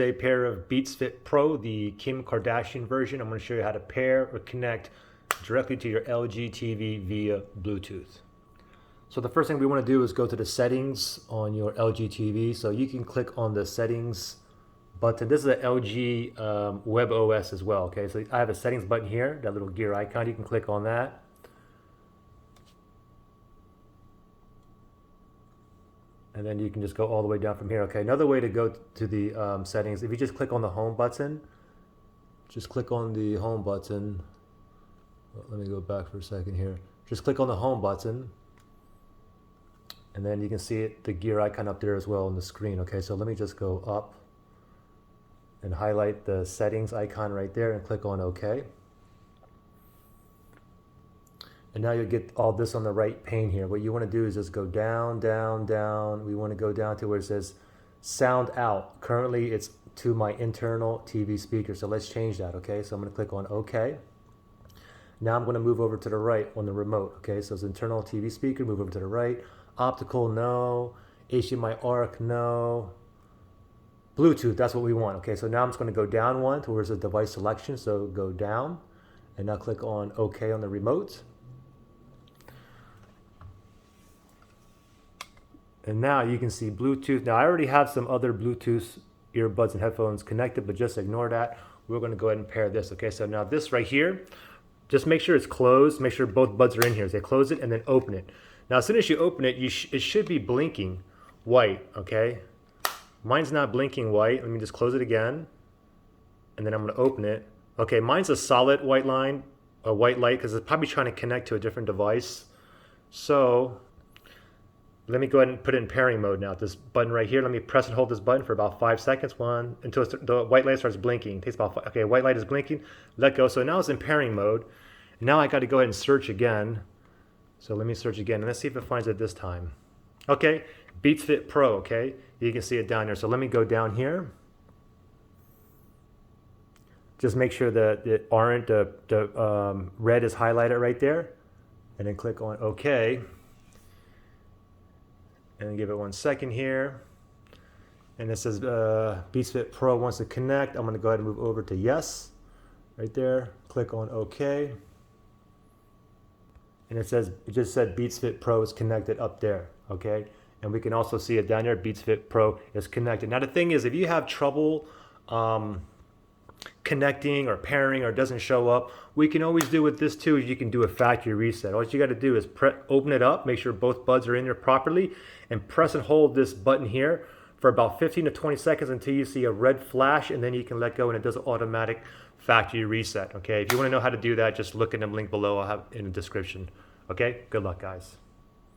A pair of Beats Fit Pro, the Kim Kardashian version. I'm going to show you how to pair or connect directly to your LG TV via Bluetooth. So the first thing we want to do is go to the settings on your LG TV. So you can click on the settings button. This is an LG WebOS as well. Okay, so I have a settings button here, that little gear icon. You can click on that. And then you can just go all the way down from here. Okay, another way to go to the settings, if you just click on the home button, just click on the home button. Let me go back for a second here. Just click on the home button. And then you can see it, the gear icon up there as well on the screen. Okay, so let me just go up and highlight the settings icon right there and click on OK. And now you'll get all this on the right pane here. What you want to do is just go down, down, down. We want to go down to where it says sound out. Currently it's to my internal TV speaker. So let's change that, okay? So I'm going to click on OK. Now I'm going to move over to the right on the remote, okay? So it's internal TV speaker, move over to the right. Optical, no. HDMI ARC, no. Bluetooth, that's what we want, okay? So now I'm just going to go down one towards the device selection. So go down and now click on OK on the remote. And now you can see Bluetooth. Now I already have some other Bluetooth earbuds and headphones connected, but just ignore that. We're going to go ahead and pair this. Okay, so now this right here, just make sure it's closed. Make sure both buds are in here. So close it and then open it. Now as soon as you open it, it should be blinking white, okay? Mine's not blinking white. Let me just close it again. And then I'm going to open it. Okay, mine's a solid white line, a white light, because it's probably trying to connect to a different device. So let me go ahead and put it in pairing mode now. This button right here, let me press and hold this button for about 5 seconds, until the white light starts blinking. It takes about okay, white light is blinking, let go. So now it's in pairing mode. And now I got to go ahead and search again. So let me search again, and let's see if it finds it this time. Okay, Beats Fit Pro, okay? You can see it down here. So let me go down here. Just make sure that the orange, the red is highlighted right there. And then click on OK. And give it 1 second here. And it says Beats Fit Pro wants to connect. I'm going to go ahead and move over to yes. Right there. Click on OK. And it just said Beats Fit Pro is connected up there. Okay. And we can also see it down there. Beats Fit Pro is connected. Now the thing is, if you have trouble connecting or pairing or it doesn't show up, we can always do with this too. You can do a factory reset. All you got to do is open it up, make sure both buds are in there properly, and press and hold this button here for about 15 to 20 seconds until you see a red flash, and then you can let go and it does an automatic factory reset. Okay, if you want to know how to do that, just look in the link below. I'll have in the description. Okay, good luck guys.